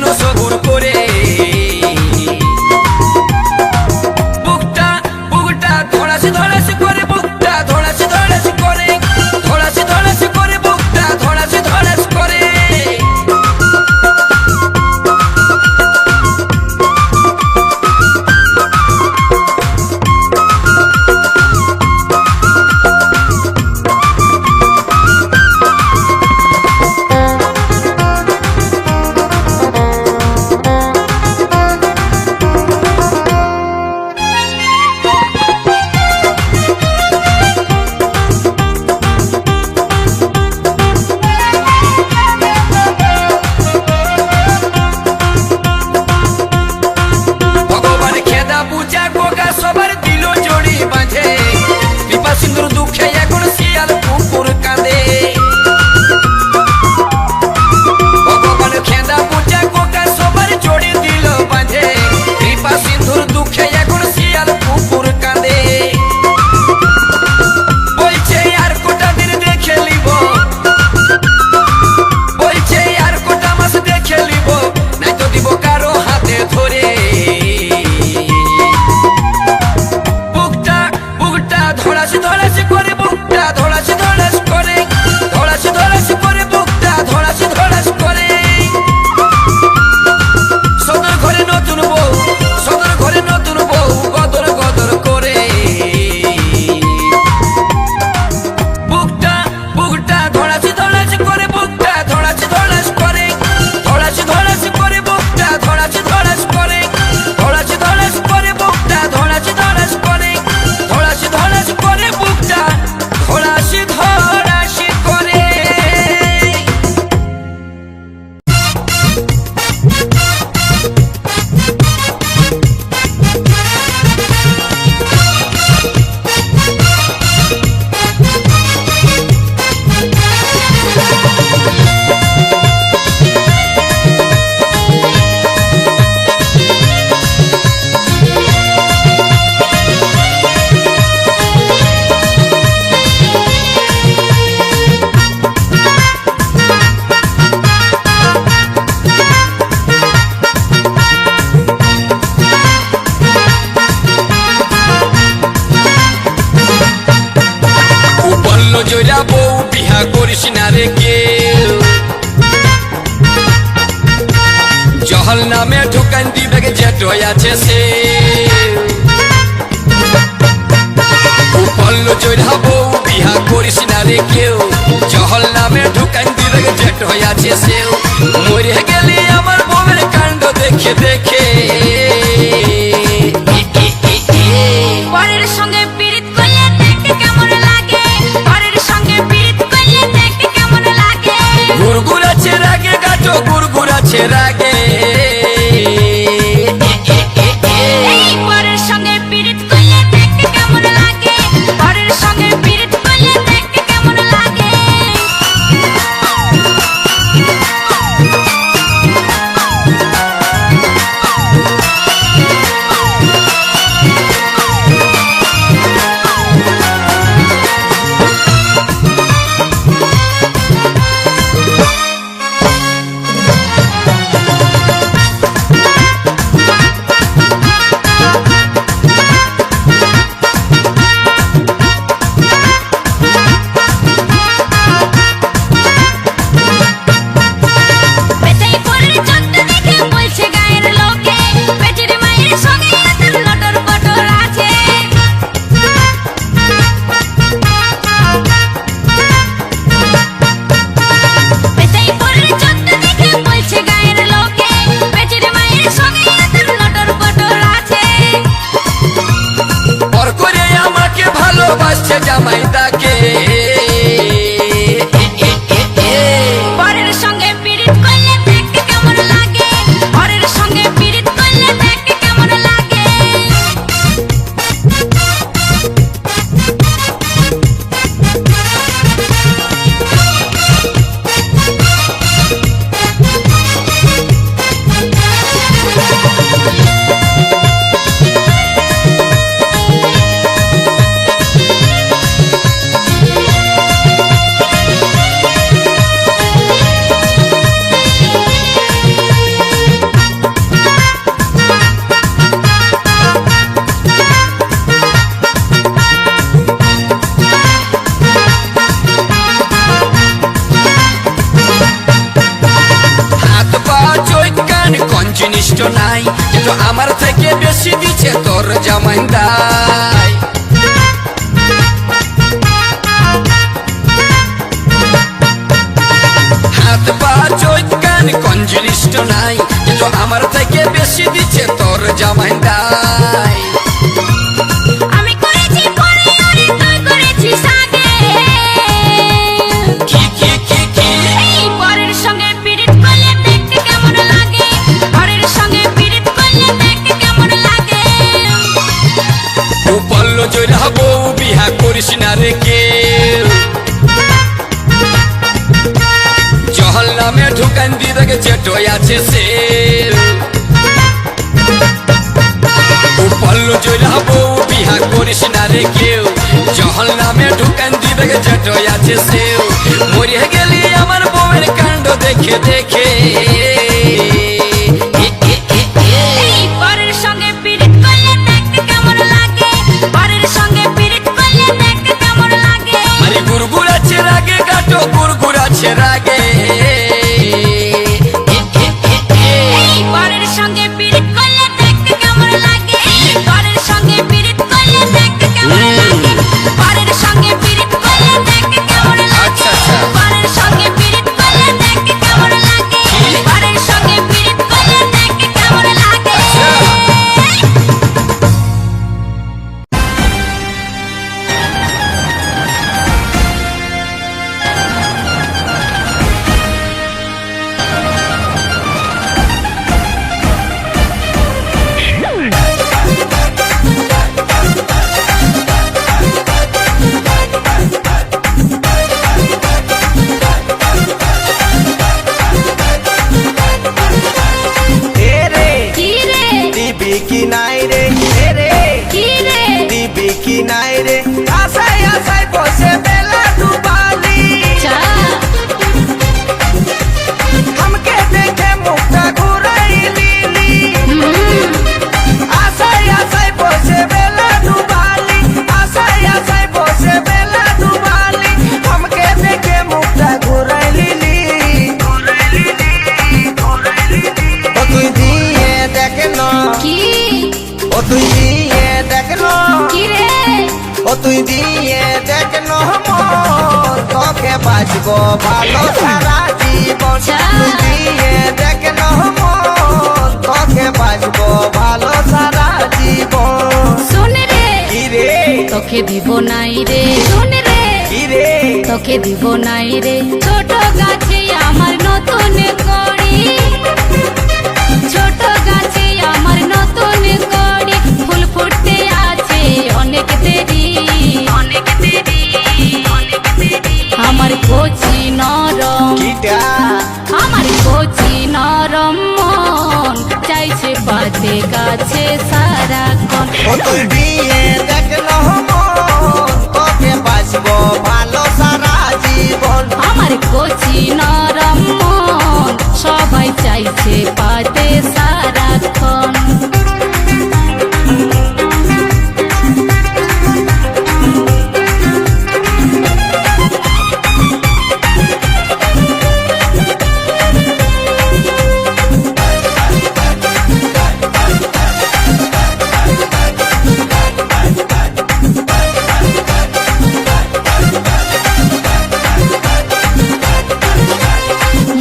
এখনো সবুর করে বুকটা বুকটা ধড়াস ধড়াস করে বুকটা ধড়াস ধড়াস করে ধড়াস ধড়াস করে বুকটা ধড়াস ধড়াস করে সিন্দুর দুঃখে এখন শিয়াল কুকুর কাঁদে ভগবান খেদা পূজা কোকা সবার জড়ি দিল বাঁধে কৃপা সিন্ধুর দুঃখে এখন শিয়াল কুকুর কাঁদে বলছে আর কোটা দিন দেখে লিব বলছে আর কোটা মাস দেখে লিব নাই তো দিব কারো হাতে ধরে বুকটা বুকটা ধড়াস ধড়াস করে বুকটা ধড়াস ধড়াস করে ধড়াস ধড়াস করে বুকটা ধড়াস ধড়াস করে সদর ঘরে নতুন বউ সদর ঘরে নতুন বউ গদর গদর করে বুকটা বুকটা ধড়াস ধড়াস করে বুকটা ধড়াস ধড়াস করে ধড়াস ধড়াস করে বুকটা ধড়াস ধড়াস করে ধড়াস ধড়াস করে বুকটা ধড়াস ধড়াস করে ধড়াস ধড়াস করে বুকটা ধড়াস ধড়াস করে বললো জয়রা বউ বিহা করিস না রে কেউ জহল নামে ঢুকান দিবে জেট আছে সে বললো জয়রা বউ বিহা করিস না রে কেউ জহল নামে ঢুকান দিবে জেট আছে সেও মরে গেলি আমার বউয়ের কাণ্ড দেখে দেখে পরের সঙ্গে পীড়িত করলে দেখতে কেমন লাগে পরের সঙ্গে পীড়িত করলে দেখতে কেমন লাগে গুরগুরাছে রাগে গাটো গুরগুরাছে রাগে এই পরের সঙ্গে পীড়িত করলে দেখতে কেমন লাগে পরের সঙ্গে পীড়িত করলে দেখতে কেমন লাগে জিনিসটা নাই, কিন্তু আমার থেকে বেশি দিচ্ছে তোর জামাইদাই। হাত পা চোখ কান কোন জিনিসটা নাই, কিন্তু আমার থেকে বেশি দিচ্ছে তোর জামাইদাই। আমি করেছি পরে ওরে তুই করেছিস আগে। কি কি কি কি এই পরের সঙ্গে পীড়িত করলে দেখতে কেমন লাগে, পরের সঙ্গে পীড়িত করলে দেখতে কেমন লাগে। উপল্ল জয়রা বউ বিহা করিস না রে কেউ, জহল নামে ঢুকান দিয়ে দেখে চেটোয় আছে সে। উপল্ল জয়রা বউ বিহা করিস না রে কেউ, জহল নামে ঢুকান দিয়ে দেখে চেটোয় আছে সেও। মরিয়ে গেলি আমার বউয়ের কাণ্ড দেখে দেখে। এই পরের সঙ্গে পীড়িত করলে দেখতে কেমন লাগে, পরের সঙ্গে পীড়িত করলে দেখতে কেমন লাগে। আরে গুড়গুড় আছে রাগে গাটো গুড়গুড় আছে রাগে। এই পরের সঙ্গে পীড়িত করলে দেখতে কেমন লাগে, পরের সঙ্গে পীড়িত করলে দেখতে কেমন লাগে, পরের সঙ্গে পীড়িত করলে দেখতে কেমন লাগে, আচ্ছা, আচ্ছা। পরের সঙ্গে পীড়িত করলে দেখতে কেমন লাগে, পরের সঙ্গে পীড়িত করলে দেখতে কেমন লাগে। রে কি রে দিবি কি নাই রে রে কি রে দিবি কি নাই রে আশাই আশাই বসে বেলা ডুবালি চা हमके देखे मुखटा घुराई लीली आशाई आशाई बसे बेला डुबाली आशाई आशाई बसे बेला डुबाली हमके देखे मुखटा घुराई लीली ओ तुई दिए देखनो কি ओ तुई दिए देखनो কি রে ও তুই দিয়ে দেখনো মোর তোকে বাঁচবো ভালো সারা জীবন তুই দিয়ে দেখনো মোর তোকে বাঁচবো ভালো সারা জীবন শুন রে কি রে তোকে দিব নাই রে, শুন রে কি রে তোকে দিব নাই রে। ছোট গাছে আমার নতুন কড়ি, ছোট গাছে আমার নতুন কড়ি, ফুল ফুটতে আছে অনেক দেরি, অনেক দেরি, অনেক দেরি। আমার কচি নরম, কিটা আমার কচি নরম মন চাইছে পাতে গাছে সারাক্ষণ। ও তুই দিয়ে দেখনো মোর তোকে বাঁচবো ভালো সারা জীবন আমার কচি নরম মন সবাই চাইছে পাতে সারাক্ষণ।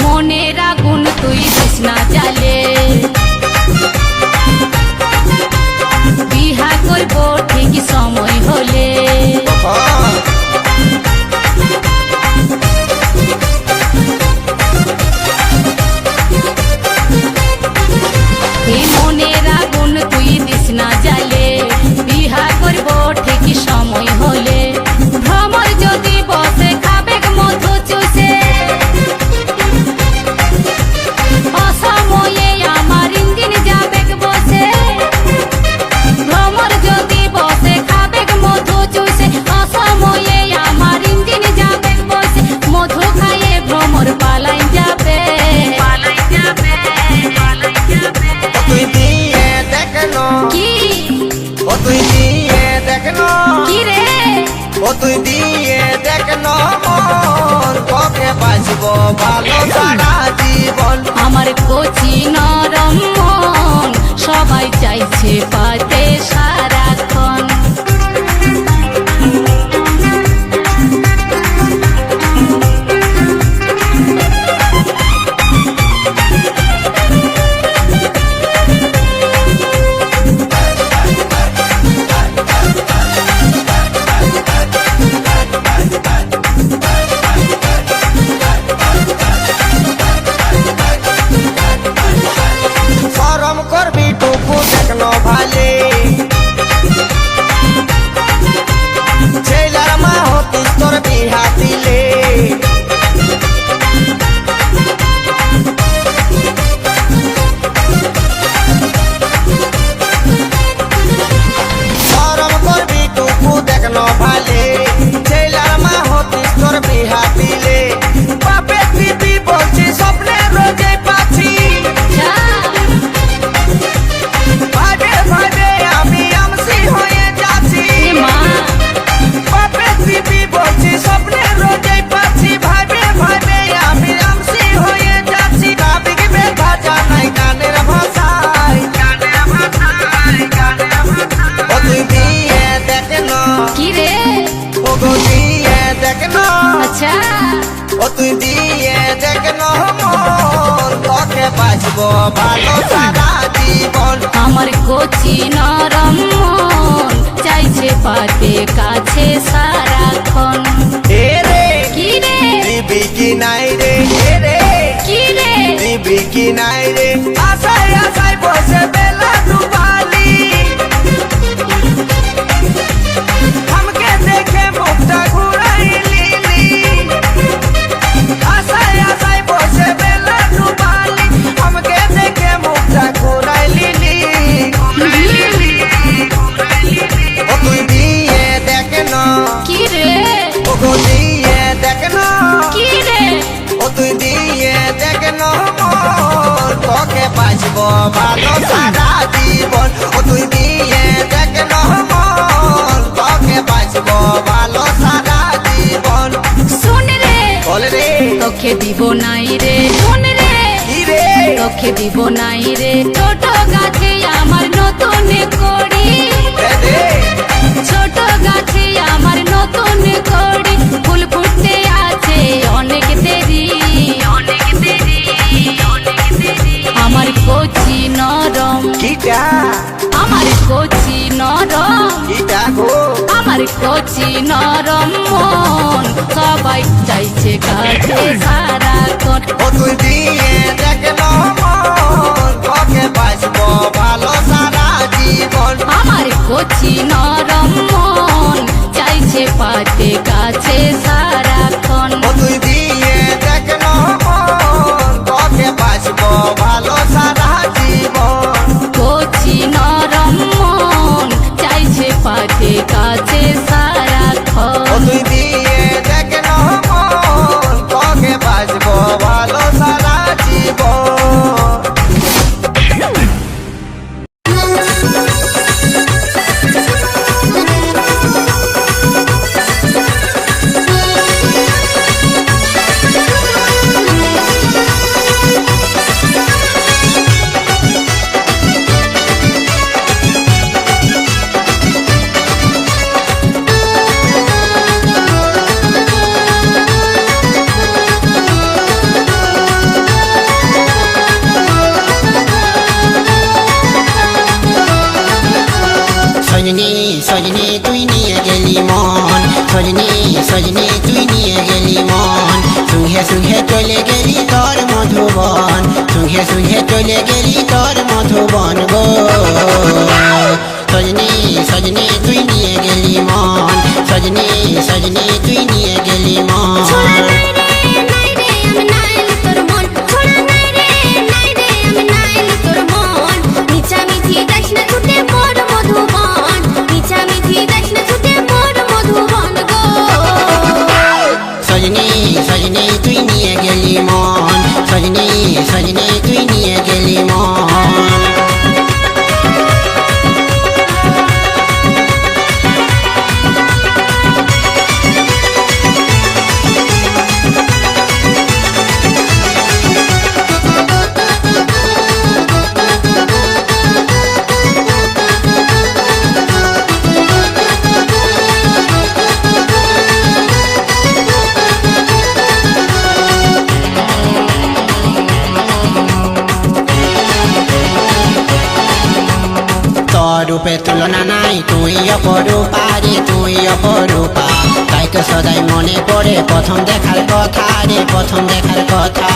মনের আগুন তুই দিস না জ্বালে, বিহা করব ঠিক সময় হলে। এই মনের আগুন তুই দিস না জ্বালে, বিহা করব ঠিক সময় হলে। ভ্রমর যদি বসে খাবে মধু চুষে, অসময়ে আমার ইঞ্জিন যাবে বসে। ভ্রমর যদি বসে খাবে মধু চুষে, অসময়ে আমার ইঞ্জিন যাবে বসে। মধু খাইয়ে ভ্রমর পালাই যাবে, পালাই যাবে, পালাই যাবে। ও তুই দিয়ে দেখনো কি ও তুই দিয়ে দেখনো কি রে ও তুই দিয়ে দেখনো মোর তোকে বাঁচবো ভালো সারা জীবন আমার কচি নরম মন বাঁচবো ভালো সারা জীবন। আমার কচি নরম মন চাইছে পাতে কাছে সারাক্ষণ। এ রে কি রে দিবি কি নাই রে, এ রে কি রে দিবি কি নাই রে, আশায় আশায় বসে বেলা ডুবালি, हमके देखे मुक्ता घुराइली, आशाय आशाय बसे बेला डुबाली, हमके देखे मुक्ता घुराइली। ओ तुई दिए देखना, কি রে ओ गो दिए देखना, কি রে ओ तुई दिए देखना मोर, তোকে বাঁচবো ভালো সারা জীবন। ও তুই দিয়ে দেখনা মোর, তোকে বাঁচবো ভালো সারা জীবন। শুন রে বল রে তোকে দিব নাই রে, শুন রে কি রে, তোকে দিব নাই রে, ছোট গাছে আমার নতুন কড়ি, দে দে ছোট গাছে আমার নতুন কড়ি, ফুল ফুটতে আছে অনেক দেরি, অনেক দেরি, অনেক দেরি। আমার কচি নরম, কিটা আমার কচি নরম, কিটা গো, আমার কচি নরম মন সবাই চাইছে কাছে সারাক্ষণ। ও তুই দিয়ে দেখনা মোর, তোকে বাঁচবো ভালো সারা জীবন। আমার কচি নরম মন চাইছে পাতে কাছে সারাক্ষণ। ও তুই দিয়ে দেখনা মোর, তোকে বাঁচবো ভালো সারা জীবন। কচি নরম মন চাইছে পাতে কাছে ও সারাক্ষণ। তুই দিয়ে দেখনা মোর, তোকে বাঁচবো ভালো সারা জীবন। সজনী সজনী তুই নিয়ে গেলি মন, সজনী সজনী তুই নিয়ে গেলি মন, সুহে সুহে চলে গেলি তোর মধুবন, সুহে সুহে চলে গেলি তোর মধুবন গো। সজনী সজনী তুই নিয়ে গেলি মন, সজনী সজনী তুই নিয়ে গেলি মন। সজনী সজনী তুই নিয়ে গেলি মন, সজনী সজনী তুই নিয়ে গেলি মন। রূপে তুলনা নাই, তুই অপরূপা রে তুই অপরূপা, তাই তো সদাই মনে পড়ে প্রথম দেখার কথা রে, প্রথম দেখার কথা।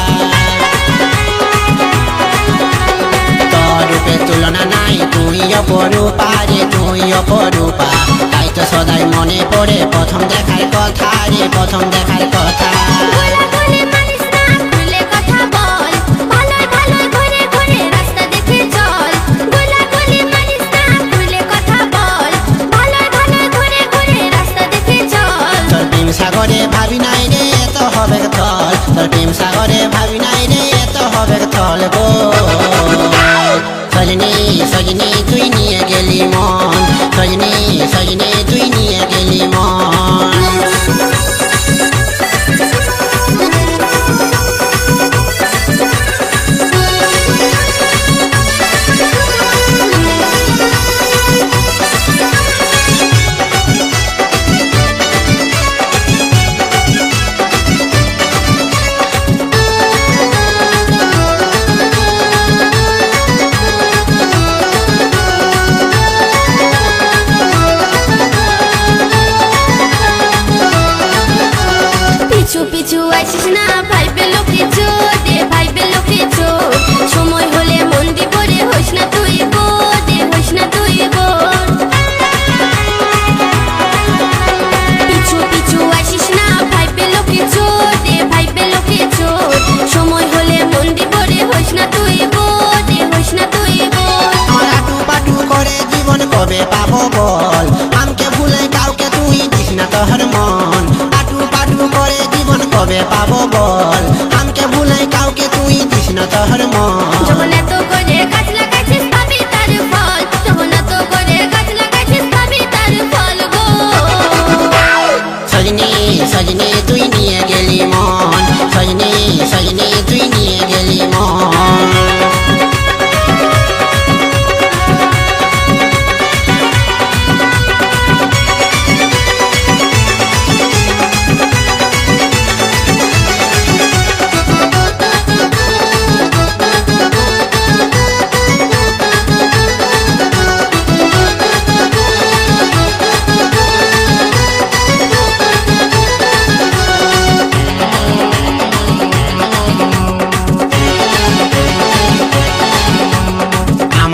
তোর রূপে তুলনা নাই, তুই অপরূপা রে তুই অপরূপা, তাই তো সদাই মনে পড়ে প্রথম দেখার কথা রে, প্রথম দেখার কথা। সাগরে ভাবি নাই রে এত হবে থল, তোর প্রেম সাগরে ভাবি নাই রে এত হবে থল গো। সজনী সজনী তুই নিয়ে গেলি মন, সজনী সজনী তুই নিয়ে গেলি মন।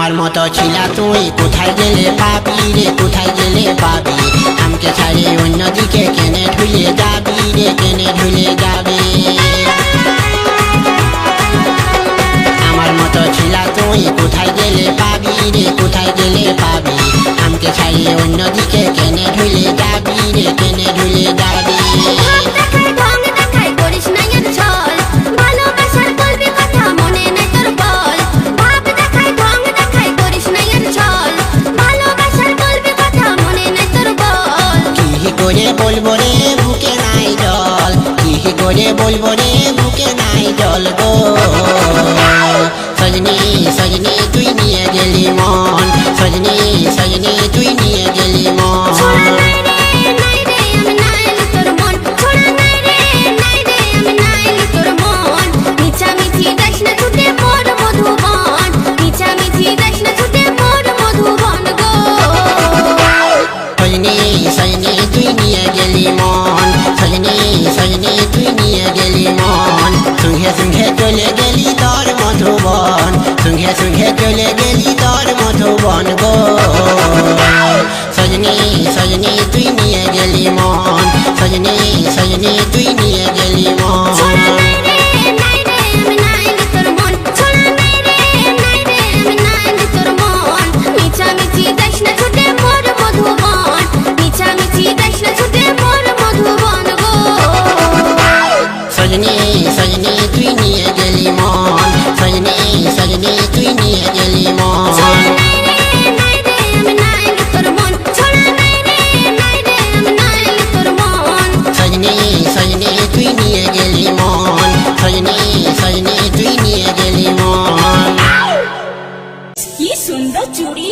আমার মতো ছিলা তুই কোথায় গেলে পাবি রে, কোথায় গেলে পাবি? আমাকে ছাড়ে অন্যদিকে কেনে ঢুলে যাবি রে, কেনে ঢুলে যাবি? আমার মতো ছিলা তুই কোথায় গেলে পাবি রে, কোথায় গেলে পাবি? আমাকে ছাড়ে অন্যদিকে কেনে ঢুলে যাবি রে, কেনে ঢুলে যাবি? ভাব দেখায় ঢং দেখায় করিস না আর ছল, ভালোবাসার বলবি কথা মনে নাই তোর বল। ভাব দেখায় ঢং দেখায় করিস না আর ছল, ভালোবাসার বলবি কথা মনে নাই তোর বল। কি করে বলবো রে বুকে নাই জল, কি করে বলবো রে বুকে নাই জল গো। সজনী সজনী তুই নিয়ে গেলি মন, সজনী সজনী তুই নিয়ে গেলি ছোড়া মন। নাই রে নাই রে আমি নাইলি তোর মন, ছোড়া নাই রে নাই রে আমি নাইলি তোর মন। মিছামিছি যাস না ছুটে মোর মধুবন, মিছামিছি যাস না ছুটে মোর মধুবন গো। সজনী সজনী তুই নিয়ে গেলি মন, সজনী সজনী তুই নিয়ে গেলি মন। সঙ্গে সঙ্গে চলে গেলি তোর মধুবন, সঙ্গে সঙ্গে চলে গেলি তোর মধুবন গো। সজনী সজনী তুই নিয়ে গেলি মন, সজনী সজনী তুই নিয়ে গেলি ছোড়া মন। নাই রে আমি নাইলি তোর মন, ছোড়া নাই রে আমি নাইলি তোর মন। মিছামিছি যাস না ছুটে মোর মধুবন, মিছামিছি যাস না ছুটে মোর মধুবন গো। সজনী সজনী তুই নিয়ে গেলি মন, সজনী সজনী তুই নিয়ে গেলি ছোড়া মন। নাই রে আমি নাইলি তোর মন, ছোড়া নাই রে আমি নাইলি তোর মন। সজনী সজনী তুই নিয়ে গেলি মন, সজনী সজনী তুই নিয়ে গেলি মন। কি সুন্দর চুড়ি